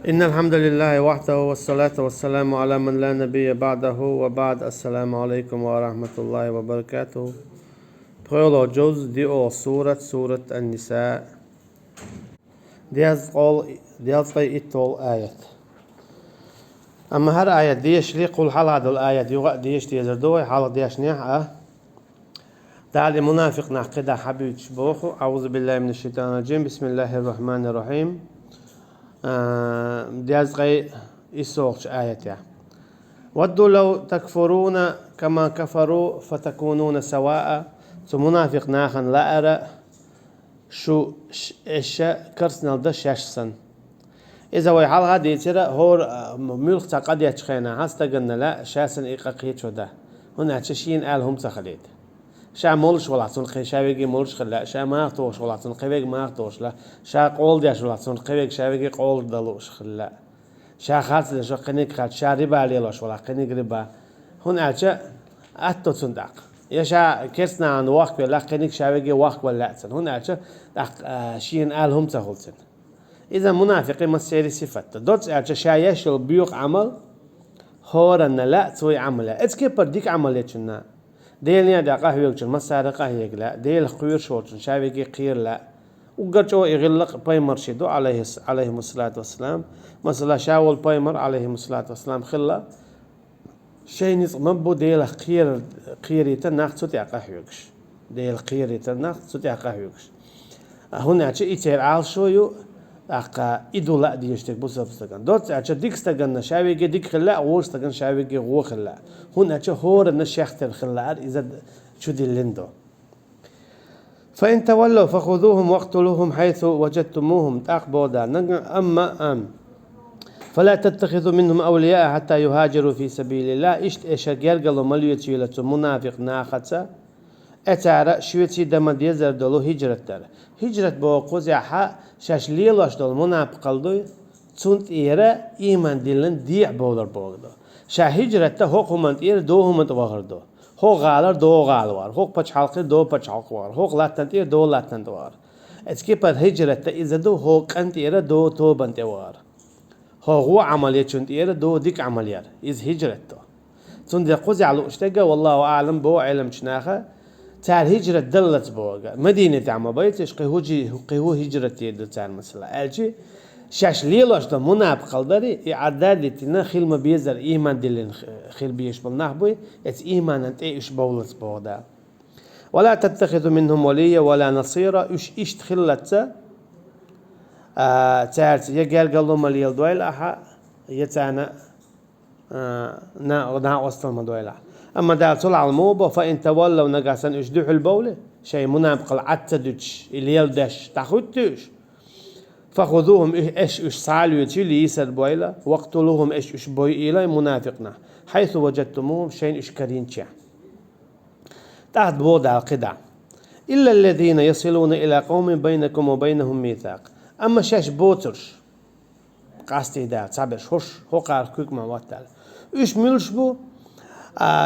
إن الحمد لله وحده والصلاة والسلام على من لا نبي بعده وبعد. السلام عليكم ورحمة الله وبركاته. Prologue جزء دي أو سورة النساء دياز قي إتول آيات. أما هر آيات ديش ليقول حال هذا الآيات يوغا ديش تيزردوي حال ديش نيح دالي منافق نعقد حبيب شبوخو. أعوذ بالله من الشيطان الرجيم. بسم الله الرحمن الرحيم. دياز قي إسوغش آيات يعني. ودوا لو تكفرون كما كفروا فتكونون سواء. منافق ناخن لا أرى شو كرسنال ده شاشسن. إذا ويحال هذه ترى هور ملك تقد يتخينا هستجن لا شاسن إيقاقيت شو ده هنا تشين آلهم تخليد شا مولش ولاتون قي شاويجي مولش خلا شا ما توش ولاتون قيوج ما توش لا شا قول ديش ولاتون قيوج شاويجي قول دلوش خلا شا خاص ده شو قنيك خات شا ربا عليلوش ولا قنيك ربا هنا تشا أتو تصندق يشا كسنا عن وقت ولا قنيك شاويجي وقت ولا تسن هنا تشا شين آلهم تخلصن. إذا منافقين مسيري صفات دوت شايش البيوق عمل هورنا لا تسوي عمله اتكي برديك عمليتنا ديل نيا قهوه يوجن مسار قهوه لا ديل خير شوتن شاويكي قير لا وقرجو يغلق بايمر شدو عليهم الصلاه والسلام مثلا شاول بايمر عليهم الصلاه والسلام خلا شيء نصمبو ديل قيريتا ناخذ تي قهويكش ديل قيريتا ناخذ تي قهويكش هنا شيء يتير عال شويو أقا إدولا ديشتك بوسفستكان دوت ديك استكان شاوي ديك خلا وستكان شاوي غو خلا هنا هور نشيختر خلا إذا شو دي لندو فإن تولوا فخذوهم واقتلوهم حيث وجدتموهم تأقبودا أما فلا تتخذوا منهم أولياء حتى يهاجروا في سبيل الله إيش جرجلوا مليوتي منافق ناخذ اتعرى شويتي دم ديزر دلو هجرت بوقوز يحا شاش ليلاش دل منافق قلدوي تونت إيرا إيمان دلن ديع بولر بولدو شا هجرت هوق همانت إير دو همانت وغردو هو غالر دو غالوار هوق پچ حلقي دو پچ حلقوار هوق لاتنت إير دو لاتنت وار اتكي پر هجرت إذا دو هوق انت إيرا دو تو بنت وار هو عملية چونت إيرا دو ديك عمليار إذ هجرت تونت يقوز على اشتاقه والله أعلم بو علم شناخه تعال هجرة دلت بوجا مدينة عم بيتش قهوة هجرة يد تعال مثلا أجي شاش ليلاش ده مناب قلدري إعداد تنا خيل ما بيزر إيمان دلين خيل بيش بالنحبوي إت إيمان أنت إيش بولت بودا ولا تتخذوا منهم وليا ولا نصيرا إيش تخلت تعال يجعل قالوا مليل دويل أحا يتانا نا وصل ما دويل أما دا طلع الموبة فإن تولوا نقاسن إشدوح البولة شيء منافق العتدش اللي يلدش تاخدتش فخذوهم إيش سالوا تيلي يسر بويلة واقتلوهم إيش بوي إلى منافقنا حيث وجدتموهم شيء إيش كرينشا تحت بوضع القدع إلا الذين يصلون إلى قوم بينكم وبينهم ميثاق أما شاش بوترش قاستي دا تعبش هوش هو قال كوك ما واتل إيش ملش بو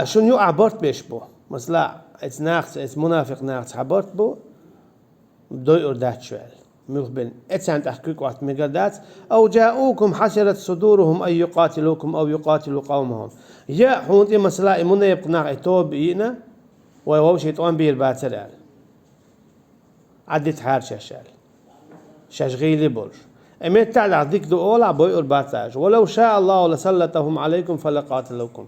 شون يو عبرت بيش بو مثلا اتس منافق ناخت عبرت بو دو يردات شوال مخبن اتسان تحقيق وقت مقدات او جاءوكم حسرت صدورهم ان يقاتلوكم او يقاتلوا قومهم يا حونتي مثلا امنا يبقنا اتوب اينا ويوشي يطوان بيه الباتر عدت حار شاشال شاشغيلي بولش اميت تعلق ديك دو اولا بوي الباتاج ولو شاء الله لسلطهم عليكم فلقاتلوكم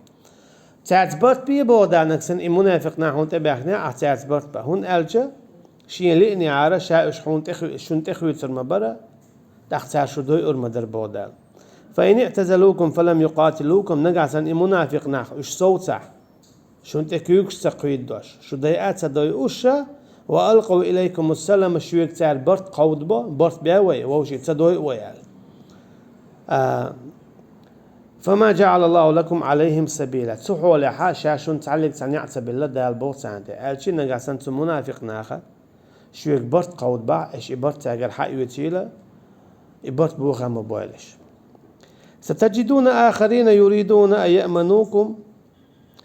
تعتبرت بيه بودا نكسن المنافق نحون تبعنا تعتبرت به هون ألجا شين لئني عارة شايش شون تخوي ترمى برا تختار شو دوي أرمدر بودا فإن اعتزلوكم فلم يقاتلوكم نقعسن المنافق نح إش صوتح شون تكيوكش تقويد دوش شو ديئات دوي أشا وألقوا إليكم السلام شويك تعتبرت قود برت بيوي ووشي تدوي ويال فما جعل الله لكم عليهم سبيلا تسحوا لحا شاشون تعلق سنعت بالله ده البوت عنده ألشي نقاسن منافق ناخا شو يكبرت قود باع إيش يبرت تاجر حق يتيله يبرت بوخا موبايلش ستجدون آخرين يريدون أن يأمنوكم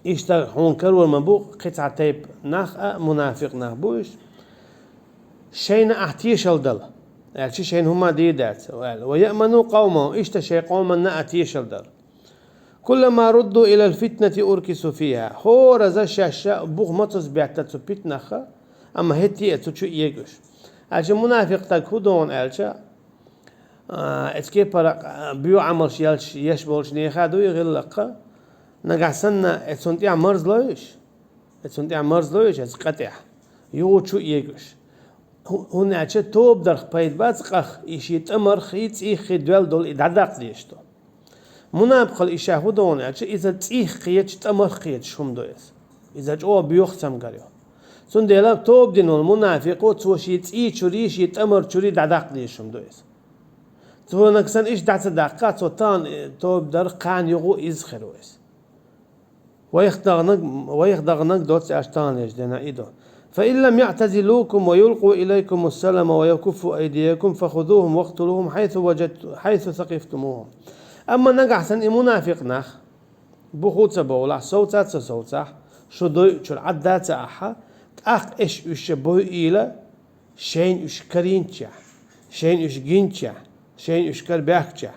يشتغلون كرور مبوق قطعة تيب ناخ منافق ناخ بوش شينا أحتيش الدل elçi şeyin huma diye dert. Ve ye'menu kavmahu işte şey kavmanna atiyşelder. Kullama ruddu ila'l fitneti urkisu fiha. Ho raza şaşa buğmatus bi'atatu fitnaha. Ama hetiye tuçu yeguş. Elçi münafık tak hudon elçi. Etki para büyü amel yaş bolş ne khadu yghilqa. Nagasanna etsunti amarzloyş. Etsunti amarzloyş ez qatih. Yuçu yeguş. هناك توب درخ بايد باتقخ إشي تمر خيت إخ دوال دول إدعدق ديشتو منابخل إشاهدون إذا تيخ خيت تمر خيت شوم دويس إذا جو بيوختم قاليو سون ديلا توب دينو المنافقو توشي تي چوريش يتمر چوري دعدق ديشوم دويس تو نكسن إيش دعت دقات وطان توب درخ قان يغو إز خرويس ويخدغنك دوت أشتان ليش دينا إيدو فإن لم يعتزلوكم ويلقوا إليكم السلام ويكفوا أيديكم فخذوهم واقتلوهم حيث ثقفتموهم أما نجح سن منافق نخ بخوت بولا صوتات صوتح شو دوي شو العدات أحا أخ إيش بوي إلى شين إيش كرينتشا شين إيش جينتشا شين إيش كرباكتشا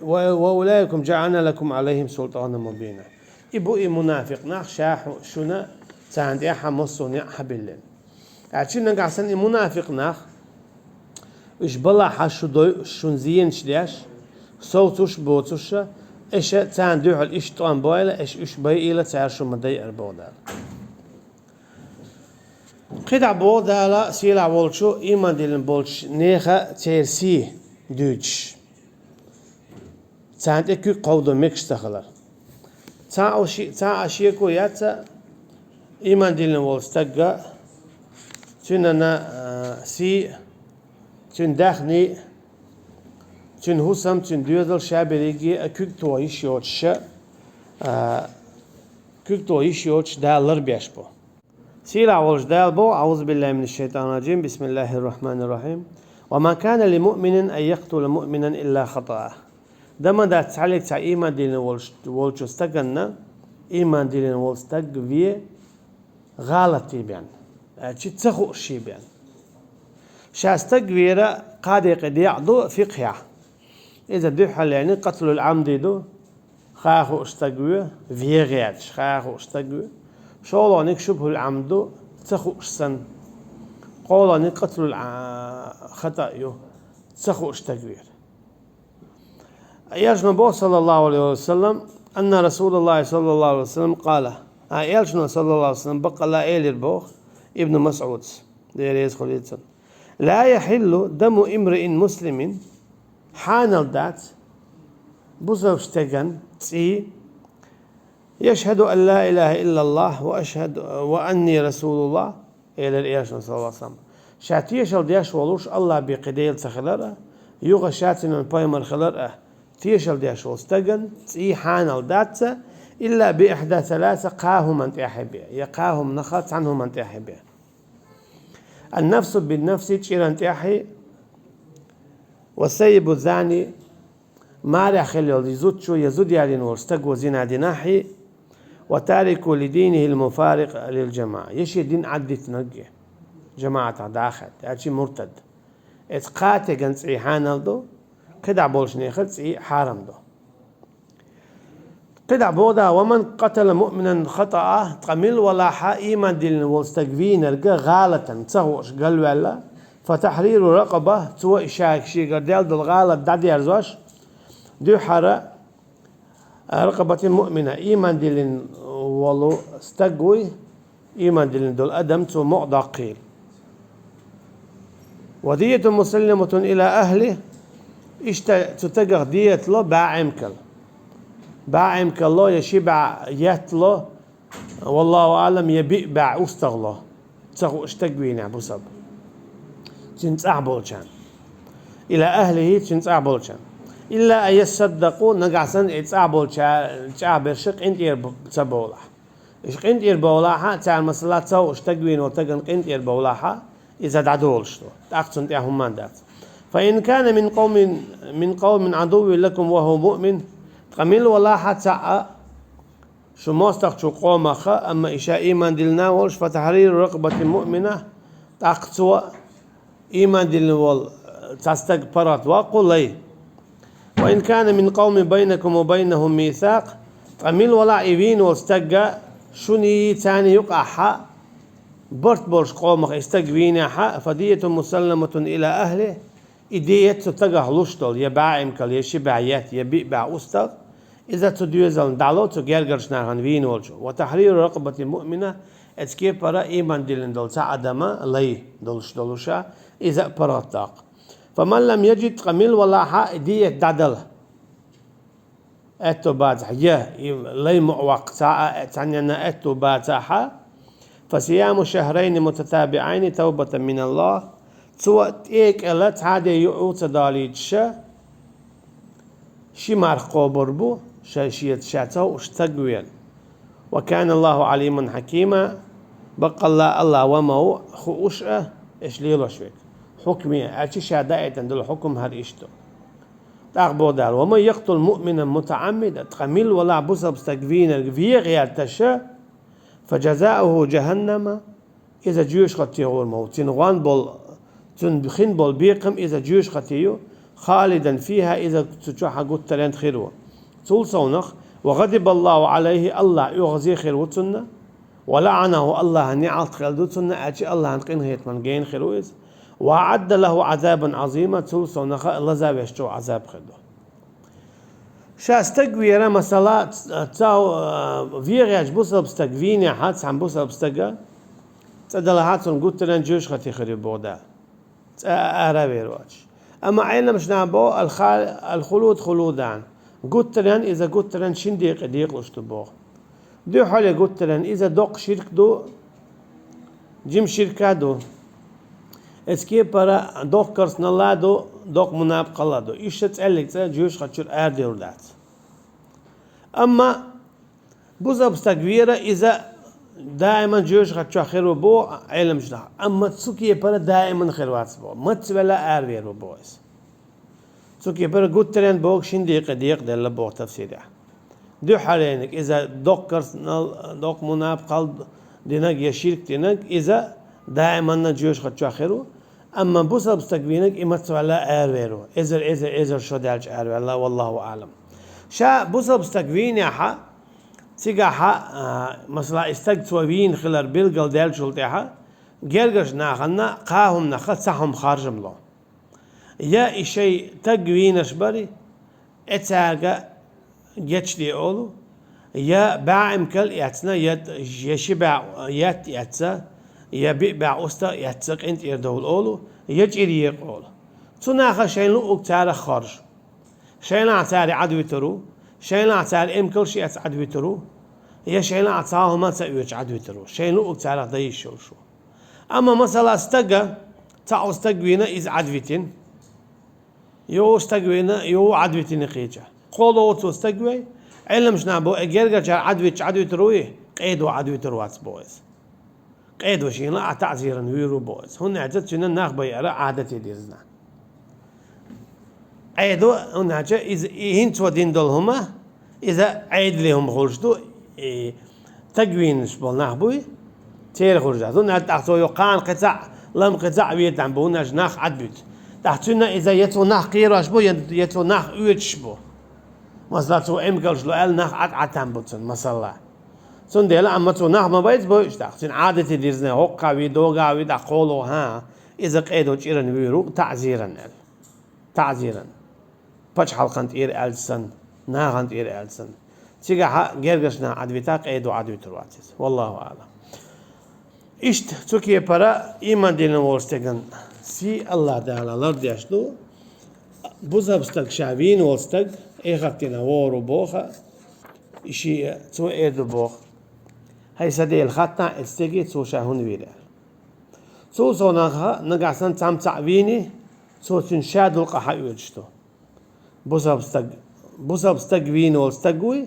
وأولئكم جعلنا لكم عليهم سلطانا مبينا إبو منافق نخ شاح شنا ساند إحا مصوني حبلن عشان نقعسن منافق نخ إيش بلا حشو دوي شنزين شليش صوتوش بوتوش إيش ساند يحل إيش طعم بايلة إيش بي إلى تعرشو مدي أربودال قدع بودالا سيلا بولشو إيمان ديلن بولش نيخا تيرسي دوش ساند إكو قودو ميكش تخلر تا أشيكو ياتا إيمان ديلن والستقى تننا سي تن داخني تن هسم تن ديودل شابريجي أكيد تويش يوتش كيد تويش يوتش دالر بيشبو سيلا ولش دالبو أعوذ بالله من الشيطان الرجيم بسم الله الرحمن الرحيم وما كان لمؤمن أن يقتل مؤمنا إلا خطأ دما دا تعلق تا إيمان ديلن والش استقنا إيمان ديلن والستق فيه غلطي بيان شي تسخو شي بيان شاستق فيرا قادي قد يعضو فقهيا إذا دو حل يعني قتل العمد دو خاخو اشتقوه في غيرش خاخو اشتقوه شوالو نكشبه العمد تسخو اشسن قولو نقتل الخطأ يو تسخو اشتقوه يجن بو صلى الله عليه وسلم أن رسول الله صلى الله عليه وسلم قال يلشنا صلى الله عليه وسلم بقى لا إيل البوخ ابن مسعود لا يحل دم امرئ مسلم حان الدات بزوجتجن تي يشهد أن لا إله إلا الله وأشهد وأني رسول الله إلى الإيشن صلى الله عليه وسلم شاتيش الدياش ولوش الله بقديل تخلره يوغا شاتنا بايمر خلره تيشل دياش وستجن تي حان الدات إلا بإحدى ثلاثة قاهم أنت أحبه يقاهم نخط عنهم أنت أحبه النفس بالنفس تشير أنت أحي والسيب الزاني ما رح يزود شو يزود يعني ورستقو زنا ديناحي وتارك لدينه المفارق للجماعة يشي دين عدي تنقي جماعة داخل يعني مرتد اتقاتي جنس إيحان دو كده بولش نيخل حارم دو قدع بودا ومن قتل مؤمنا خطأ تقمل ولا إيمان دين والستقفين رجع غالة تسوش قال ولا فتحرير رقبة سوى شاك شي قردال دل غالة دادي أرزوش دو حرة رقبة مؤمنة إيمان دين ولو استقوي إيمان دين دل أدم تو مقضى قيل ودية مسلمة إلى أهله تتقر دية له باعمكل باعمك الله يشبع يتله والله أعلم يبيع باع أستغله تسخو اشتقوين أبو صب تنسع بولشان إلى أهله تنسع بولشان إلا أن يصدقوا نقعسن اتسع بولشان تعبر شق انت يربولا إيش قنت يربولاها تعال مسلا تسو اشتقوين وتقن قنت يربولاها إذا دعولشتو تأخذن تأهم ماندات فإن كان من قوم عدو لكم وهو مؤمن قميل ولا حتى شو مستق شو قومخ أما إشاء إيمان دلنا ولش فتحرير رقبة مؤمنة تقصوا إيمان دين وال تستق برات وقولي وإن كان من قوم بينكم وبينهم ميثاق قميل ولا إيفين واستقى شني تاني يقع برت برش قومك استقبينا حق فدية مسلمة إلى أهله إدية تتجه لشتل يباع إمكال يشبعيات يبيع أستغ إذا تدوزل دعلو تجرجش ناهن فين والجو وتحرير رقبة المؤمنة اتكيب برا إيمان دلن دل تعدما لي دلش دلوشا إذا براتاق فمن لم يجد قميل ولا حق إدية دعدل أتو باتح لي معوق ساعة تعنينا أتو باتحا فصيام شهرين متتابعين توبة من الله سوى تيك ألت هذا يعوت داليتش شي مرقو بربو شاشية شاتو اشتقوين وكان الله عليما حكيما بقى الله ومو خوشة ايش ليلو شويك حكمي اتش شادائت عند الحكم هر اشتو تاقبو دار ومن يقتل مؤمنا متعمدا تقميل ولا بصب استقوين الفيغ يالتشا فجزاؤه جهنم إذا جيوش خطيه الموت تنغان بول تنبخين بول بيقم إذا جيوش خطيه خالدا فيها إذا تجوح قد تلين خيرو تول صونخ وغضب الله عليه الله يغزي خيروتنا ولعنه الله نعط خلدوتنا أجي الله نقين هيت من جين خيروز وأعد له عذابا عظيما تول صونخ الله زابيشتو عذاب خدو شاستقويرا مثلا تاو فيغياج بوصل بستقويني حادث عن بوصل بستقا تدلهاتون قلت لن جوش خطي خريب بودا أرابي رواج أما عينا مش نعبو الخلود خلودان قلت لن إذا قلت لن شنديق ديق لشتبوه دو حالي قلت لن إذا دوق شرك دو جيم شركة دو اسكي برا دوق كرسنا الله دو دوق مناب قلا دو إيش تسألك جوش خطشور أردي ردات أما بوزا بستقويرا إذا دائما جوش خطشو خيرو بو علم جدا أما تسوكي برا دائما خيروات بو ما تسولا أردي بوز تسوكي برا قلت لن بوك شنديق ديق دل بو تفسيرها دو حالينك إذا دوق كرسنا دوق مناب قل دينك يشيرك دينك إذا دائما جوش خطشو خيرو أما بوصل بستقبينك إما تسوالا أرويرو إزر شو دالج أروي الله والله أعلم شا بوصل بستقبين يا حا تيجا حا مثلا استقبين خلال بيلقل دالج شلتها جرجش ناخنا قاهم نخل سهم خارجم له يا إشي تقبينش بري اتساقا جتشلي أولو يا باعم كل ياتنا يشبع ياتسا يبيع أستا يتسق أنت يردول أولو يجري يقول تناخ شيء لو أكتار خارج شيء لا تعري عدو ترو شيء لا تعري إم كل شيء عدو ترو هي شيء لا تعاه ما تسويش عدو ترو شيء لو أكتار ضيش شو أما مثلا استجا تعو استجوينا إز عدوتين يو استجوينا يو عدوتين قيجا قولوا تو استجوي علم شنابو أجرجا عدو تروي قيدوا عدو تروات بويز قيد وشينا تعزيرا ويرو بوز هنا عجت شنا ناخبي على عادتي ديرنا عيدو هنا عجت إذا هنت ودين دولهما إذا عيد لهم خرجتو تقوين شبال ناخبوي تير خرجت هنا تحتو يقان قطع لم قطع ويت عم بونا جناخ عدبت تحتنا إذا يتو ناخ قيرو شبو يتو ناخ ويت شبو مثلا تو إمكالش لو قال ناخ عتم بوتن مثلا سندل أما تو نحن بيت بوش تحسين عادة ديرنا هقا ويدوغا ويدا قولو ها إذا قيدو جيرن ويرو تعزيرا باش حلقان تير ألسن ناغان تير ألسن تيجا ها جرجشنا عدويتا قيدو عدويتو واتيس والله أعلم إشت تركيا برا إيمان دينا ولستغن سي الله تعالى لرد يشتو بوزا بستغ شعبين ولستغ إيغاقتنا وورو بوخا إشي تو إيدو بوخ هاي سدي الخطة استجي تو شاهون ويرال تو صنعها نقعسن تام تعبيني تو تنشاد القحا يوجتو بوسب استجوين والستجوي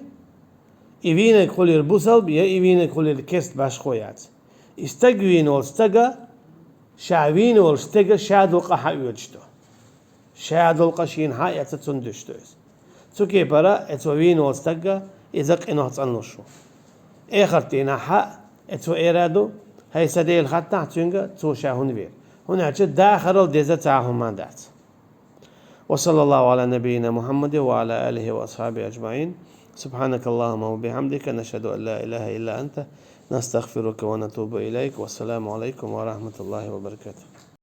يبين كل البوسب يا يبين كل الكست باش خويات استجوين والستجا شعبين والستجا شاد القحا يوجتو شاد القشين هاي يتتندشتوس تو كي برا اتوين والستجا إذا قناه تصنشو آخر تينا حق اتو إرادو هاي سدي الخطة تونجا تو شاهون وير هنا داخل ديزتاعهم دات. وصلى الله على نبينا محمد وعلى آله وأصحابه أجمعين. سبحانك اللهم وبحمدك نشهد أن لا إله إلا أنت نستغفرك ونتوب إليك. والسلام عليكم ورحمة الله وبركاته.